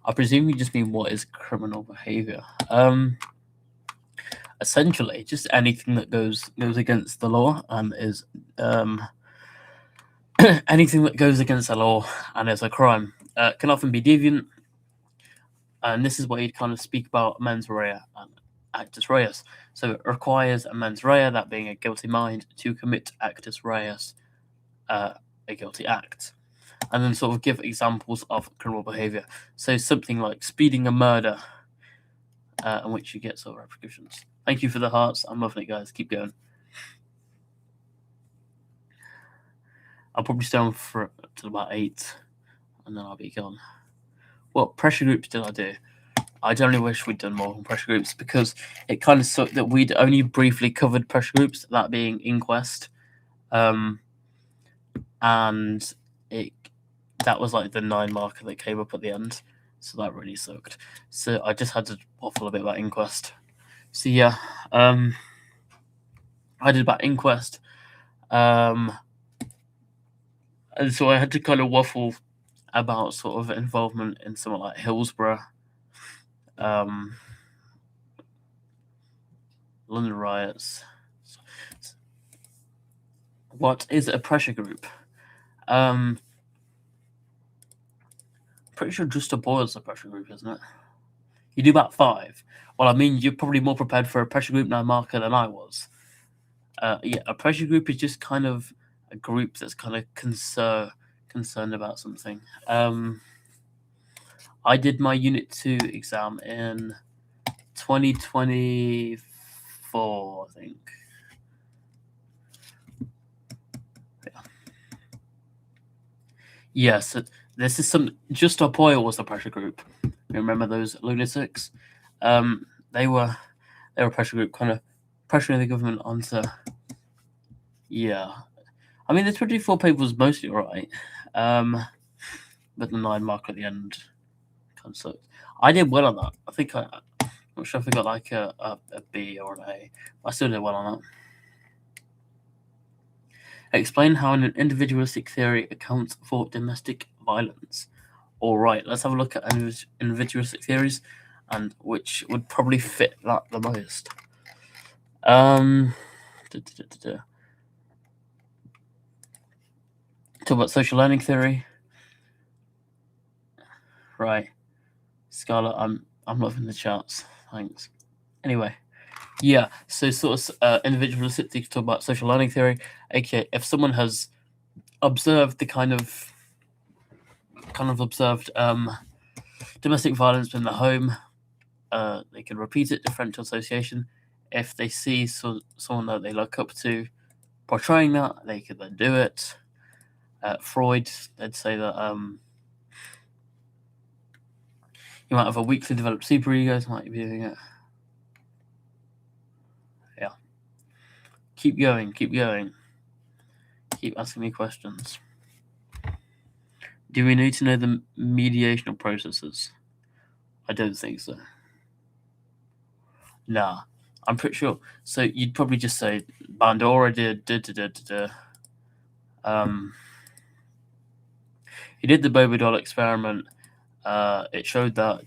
I presume you just mean what is criminal behavior. Essentially, just anything that goes against the law and is anything that goes against the law and is a crime can often be deviant. And this is where you'd kind of speak about mens rea and actus reus. So it requires a mens rea, that being a guilty mind, to commit actus reus, a guilty act. And then sort of give examples of criminal behavior. So something like speeding a murder, in which you get sort of repercussions. Thank you for the hearts. I'm loving it, guys. Keep going. I'll probably stay on for till about 8, and then I'll be gone. What pressure groups did I do? I generally wish we'd done more on pressure groups because it kind of sucked that we'd only briefly covered pressure groups, that being inquest. And that was like the 9 marker that came up at the end. So that really sucked. So I just had to waffle a bit about inquest. So yeah, I did about inquest. And so I had to kind of waffle about sort of involvement in something like Hillsborough, London riots. What is a pressure group? Pretty sure just a boy is a pressure group, isn't it? You do about 5. Well, I mean, you're probably more prepared for a pressure group 9 marker than I was. Yeah, a pressure group is just kind of a group that's kind of concerned about something. I did my Unit 2 exam in 2024, I think. Yes, this is just Apoyo was the pressure group. You remember those lunatics? They were a pressure group, kind of pressuring the government onto. Yeah, I mean the 24 paper was mostly alright, but the 9 mark at the end kind of sucked. I did well on that. I think I'm not sure if I got like a B or an A. I still did well on that. Explain how an individualistic theory accounts for domestic violence. All right, let's have a look at individualistic theories and which would probably fit that the most. Talk about social learning theory. Right. Scarlett, I'm loving the charts. Thanks. Anyway. Yeah, so sort of individualistic to talk about social learning theory. Okay, if someone has observed the kind of observed domestic violence in the home, they can repeat it, differential association. If they see someone that they look up to portraying that, they could then do it. Freud, they'd say that you might have a weakly developed superego, might be doing it. Yeah. Keep going. Keep going. Keep asking me questions. Do we need to know the mediational processes? I don't think so. Nah, I'm pretty sure. So you'd probably just say Bandora did he did the Bobby doll experiment. It showed that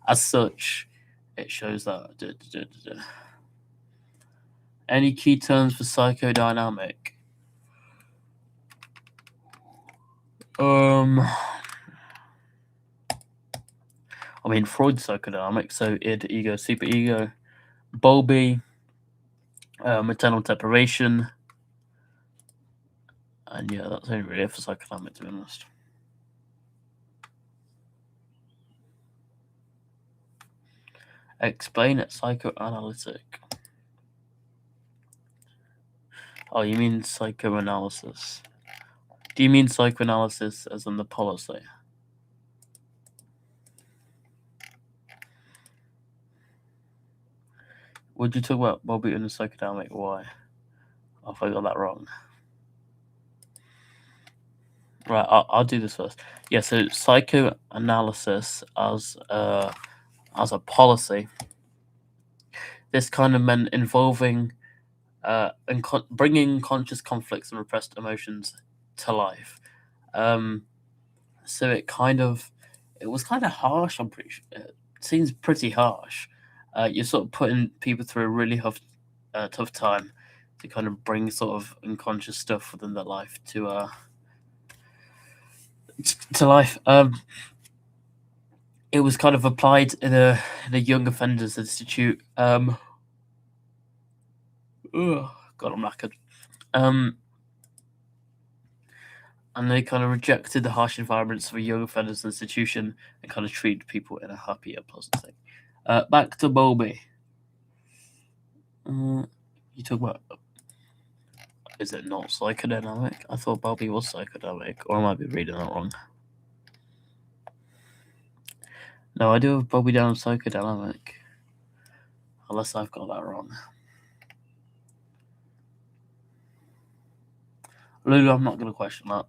as such, it shows that Any key terms for psychodynamic? I mean, Freud's psychodynamic, so id, ego, superego. Bowlby, maternal deprivation. And yeah, that's only really for psychodynamic, to be honest. Explain it psychoanalytic. Oh, you mean psychoanalysis? Do you mean psychoanalysis as in the policy? Would you talk about Bobby and the psychodynamic? Why? I got that wrong. Right, I'll do this first. Yeah, so psychoanalysis as a policy. This kind of meant involving and bringing conscious conflicts and repressed emotions to life. So it was kind of harsh. I'm pretty sure it seems pretty harsh. You're sort of putting people through a really tough time to kind of bring sort of unconscious stuff within their life to life. It was kind of applied in a young offenders institute. God, I'm knackered. And they kind of rejected the harsh environments of a young offenders institution and kind of treated people in a happier, pleasant thing. Back to Bowlby. You talk about. Is it not psychodynamic? I thought Bowlby was psychodynamic, or I might be reading that wrong. No, I do have Bowlby down psychodynamic. Unless I've got that wrong. Lulu, I'm not going to question that.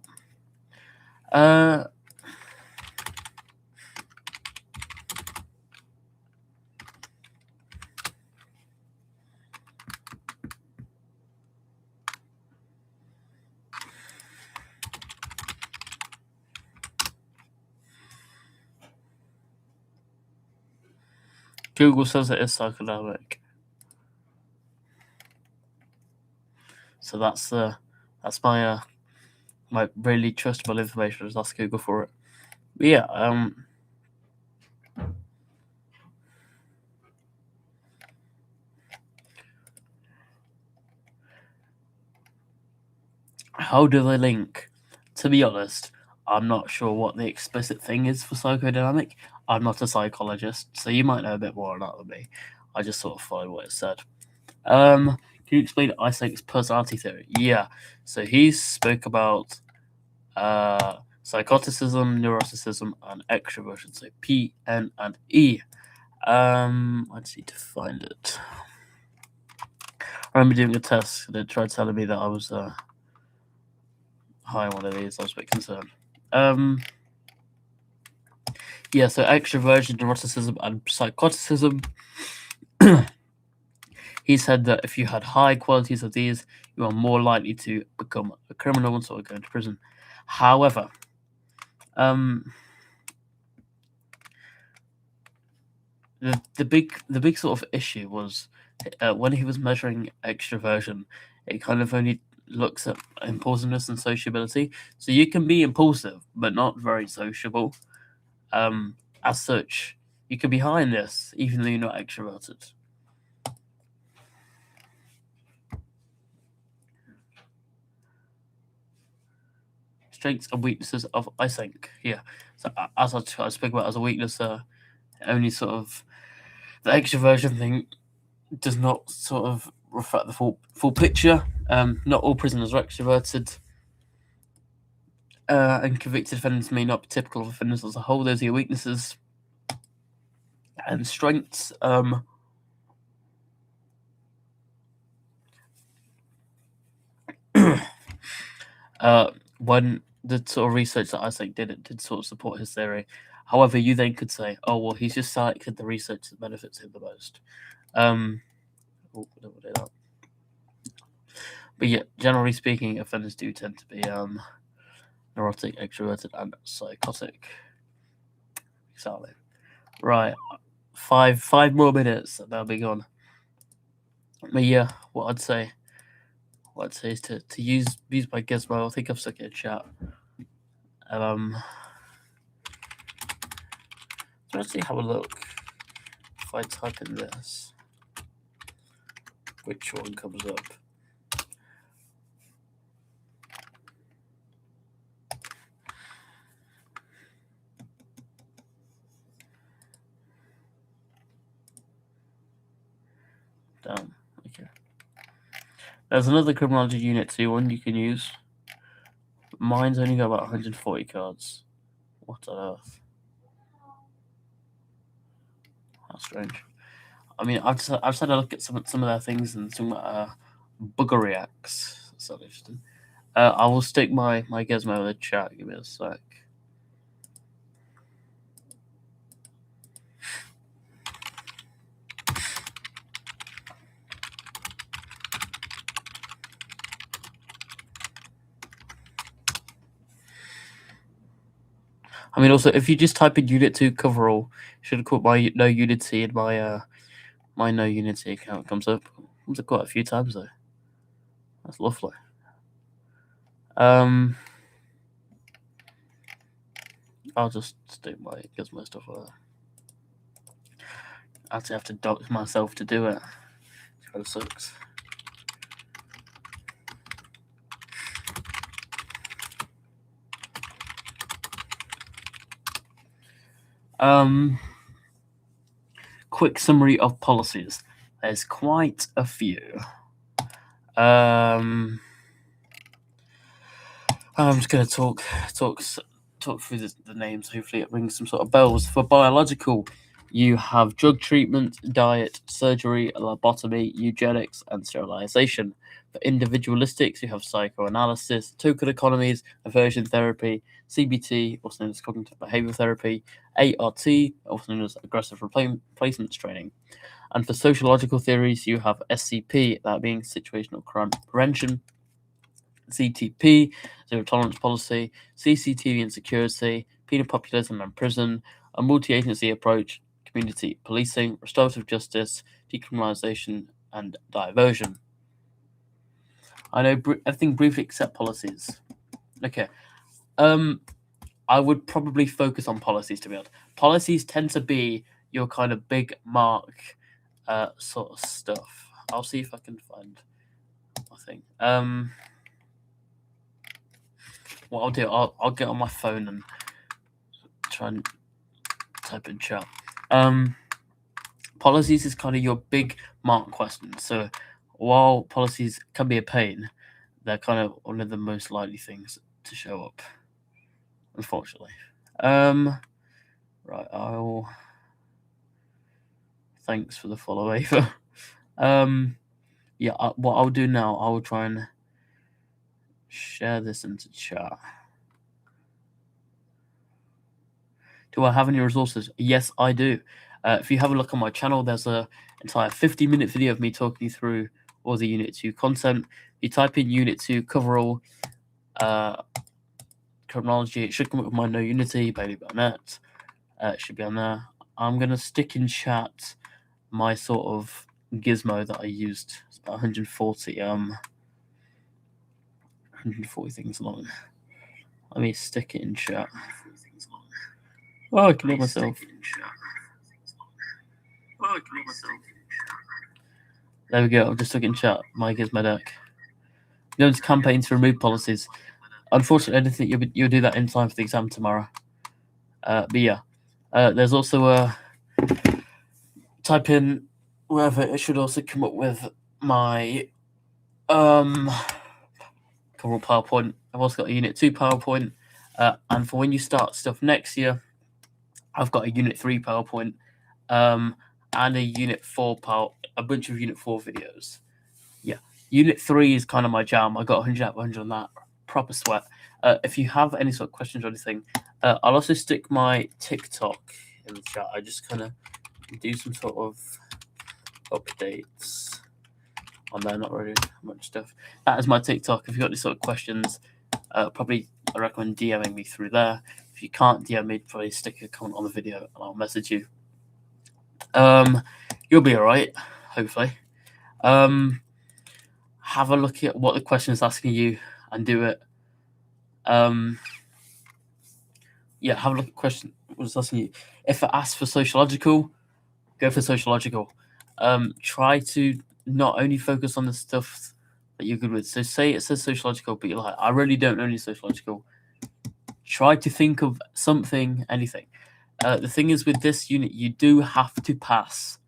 Google says it is psychodynamic. So that's my my really trustable information. Just ask Google for it. But yeah, how do they link? To be honest, I'm not sure what the explicit thing is for psychodynamic. I'm not a psychologist, so you might know a bit more on that than me. I just sort of followed what it said. Can you explain Isaac's personality theory? Yeah. So he spoke about psychoticism, neuroticism, and extroversion. So P, N, and E. I just need to find it. I remember doing a test and it tried telling me that I was high on one of these. I was a bit concerned. Yeah, so extroversion, neuroticism, and psychoticism. He said that if you had high qualities of these, you are more likely to become a criminal and sort of go into prison. However, the big sort of issue was when he was measuring extroversion, it kind of only looks at impulsiveness and sociability. So you can be impulsive but not very sociable. As such, you can be high in this even though you're not extroverted. Strengths and weaknesses of Isaac. Yeah. So as I spoke about as a weakness, only sort of the extroversion thing does not sort of reflect the full picture. Not all prisoners are extroverted. And convicted offenders may not be typical of offenders as a whole. Those are your weaknesses. And strengths. when the sort of research that Isaac did, it did sort of support his theory. However, you then could say, oh, well, he's just selected the research that benefits him the most. But yeah, generally speaking, offenders do tend to be neurotic, extroverted, and psychotic. Exactly. Right. Five more minutes, and I'll be gone. But yeah, what I'd say is to use my gizmo. I think I've stuck it in chat. Let's see, have a look. If I type in this, which one comes up? Damn. Okay. There's another Criminology Unit 2 one you can use. Mine's only got about 140 cards. What on earth? How strange. I mean, I've just had a look at some of their things and some bugger reacts. That's not interesting. I will stick my gizmo in the chat. Give me a sec. I mean, also, if you just type in Unit 2 coverall, should have caught my no Unity in my my no Unity account. Comes up quite a few times though. That's lovely. I'll just stick my gizmo stuff there. I actually have to dox myself to do it. It kind of sucks. Quick summary of policies. There's quite a few. I'm just going to talk through the names. Hopefully, it rings some sort of bells. For biological, you have drug treatment, diet, surgery, lobotomy, eugenics, and sterilization. For individualistics, you have psychoanalysis, token economies, aversion therapy, CBT, also known as cognitive behavioral therapy, ART, also known as aggressive replacements training. And for sociological theories, you have SCP, that being situational crime prevention, CTP, zero tolerance policy, CCTV and security, penal populism and prison, a multi-agency approach, community policing, restorative justice, decriminalisation, and diversion. I know everything briefly except policies. Okay. I would probably focus on policies, to be honest. Policies tend to be your kind of big mark sort of stuff. I'll see if I can find my thing. What I'll do, I'll get on my phone and try and type in chat. Policies is kind of your big mark question. So while policies can be a pain, they're kind of one of the most likely things to show up, unfortunately. Right, I'll. Thanks for the follow, Ava. Yeah, what I'll do now, I will try and share this into chat. Do I have any resources? Yes, I do. If you have a look on my channel, there's an entire 50-minute video of me talking you through all the Unit 2 content. If you type in Unit 2 coverall Criminology, it should come up with my No Unity, Bailey Barnett. It should be on there. I'm going to stick in chat my sort of gizmo that I used. It's about 140 things long. Let me stick it in chat. Oh, I can hear myself. There we go. I've just stuck it in chat. My gizmo deck. Going to campaign to remove policies. Unfortunately, I don't think you'll do that in time for the exam tomorrow. But yeah, there's also a type in wherever it should also come up with my coverall PowerPoint. I've also got a Unit 2 PowerPoint, and for when you start stuff next year, I've got a Unit 3 PowerPoint, and a Unit 4 a bunch of Unit 4 videos. Yeah, Unit 3 is kind of my jam. I got 100 out of 100 on that. Proper sweat. If you have any sort of questions or anything, I'll also stick my TikTok in the chat. I just kind of do some sort of updates on there, not really much stuff. That is my TikTok. If you've got any sort of questions, probably I recommend DMing me through there. If you can't DM me, probably stick a comment on the video and I'll message you. You'll be alright, hopefully. Have a look at what the question is asking you and do it. Yeah, have a look at the question what it's asking you. If it asks for sociological, go for sociological. Try to not only focus on the stuff that you're good with. So say it says sociological, but you're like, I really don't know any sociological. Try to think of something, anything. The thing is with this unit, you do have to pass.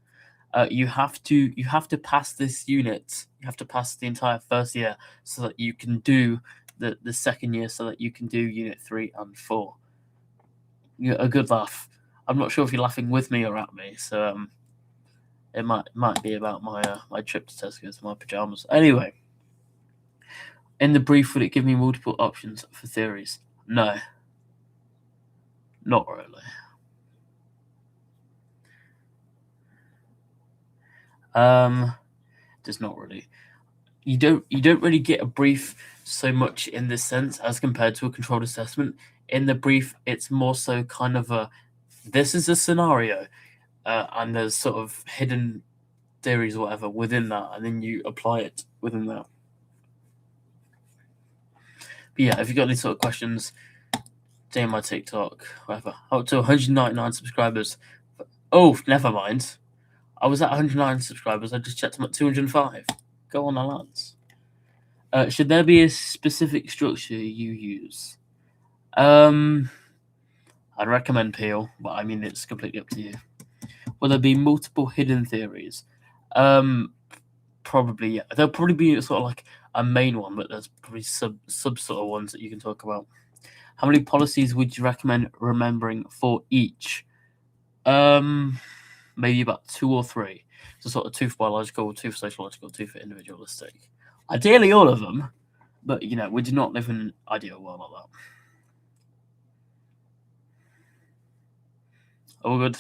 You have to pass this unit. You have to pass the entire first year so that you can do the second year, so that you can do unit 3 and 4. A good laugh. I'm not sure if you're laughing with me or at me, so it might be about my trip to Tesco's in my pajamas. Anyway, in the brief, would it give me multiple options for theories? No, not really. Does not really. You don't really get a brief so much in this sense as compared to a controlled assessment. In the brief, it's more so kind of this is a scenario, and there's sort of hidden theories or whatever within that, and then you apply it within that. But yeah, if you've got any sort of questions, DM my TikTok, whatever. Up to 199 subscribers. Oh, never mind. I was at 109 subscribers. I just checked them at 205. Go on, lads. Should there be a specific structure you use? I'd recommend Peel, but I mean it's completely up to you. Will there be multiple hidden theories? Probably, yeah. There'll probably be sort of like a main one, but there's probably sub sort of ones that you can talk about. How many policies would you recommend remembering for each? Maybe about 2 or 3. So sort of 2 for biological, 2 for sociological, 2 for individualistic. Ideally all of them, but we do not live in an ideal world like that. All good.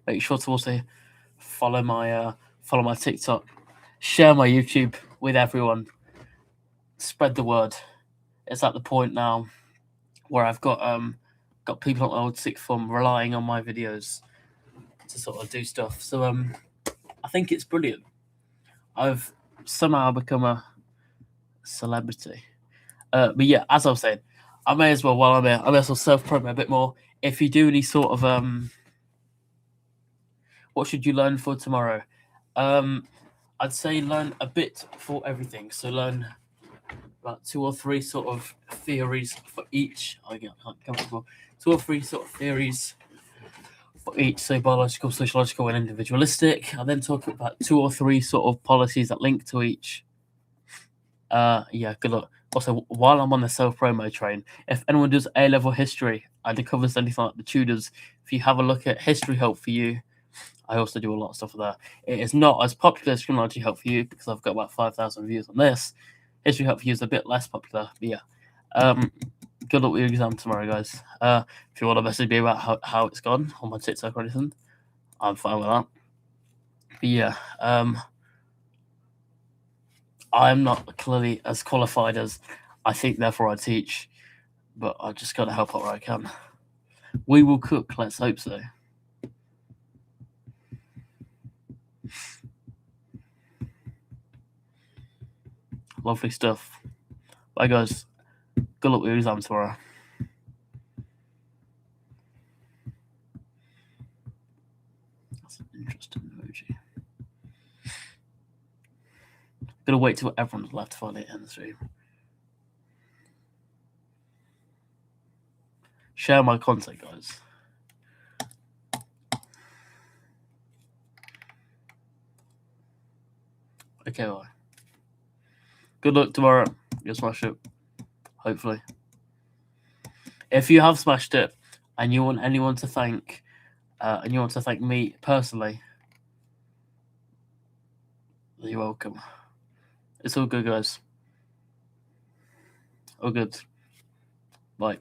Make sure to also follow my TikTok, share my YouTube with everyone, spread the word. It's at the point now where I've got people on old sixth form relying on my videos to sort of do stuff. So I think it's brilliant. I've somehow become a celebrity. But yeah, as I was saying, I may as well, while I'm here, I may as well self-promote a bit more. If you do any sort of what should you learn for tomorrow? I'd say learn a bit for everything. So learn about 2 or 3 sort of theories for each. I can't comfortable. 2 or 3 sort of theories for each. So biological, sociological, and individualistic. I'll then talk about 2 or 3 sort of policies that link to each. Yeah, good luck. Also, while I'm on the self-promo train, if anyone does A-level history and it covers anything like the Tudors, if you have a look at History Help for You, I also do a lot of stuff there. It is not as popular as Criminology Help for You because I've got about 5,000 views on this. History Help for You is a bit less popular, but yeah. Good luck with your exam tomorrow, guys. If you want to message me about how it's gone on my TikTok or anything, I'm fine with that. But yeah, I'm not clearly as qualified as I think, therefore I teach, but I just got to help out where I can. We will cook, let's hope so. Lovely stuff. Bye, guys. Good luck with your exam tomorrow. That's an interesting emoji. Gonna wait till everyone's left for the end of the stream. Share my content, guys. Okay, bye. Good luck tomorrow. You'll smash it. Hopefully. If you have smashed it and you want anyone to thank, and you want to thank me personally, You're welcome. It's all good, guys. All good. Bye.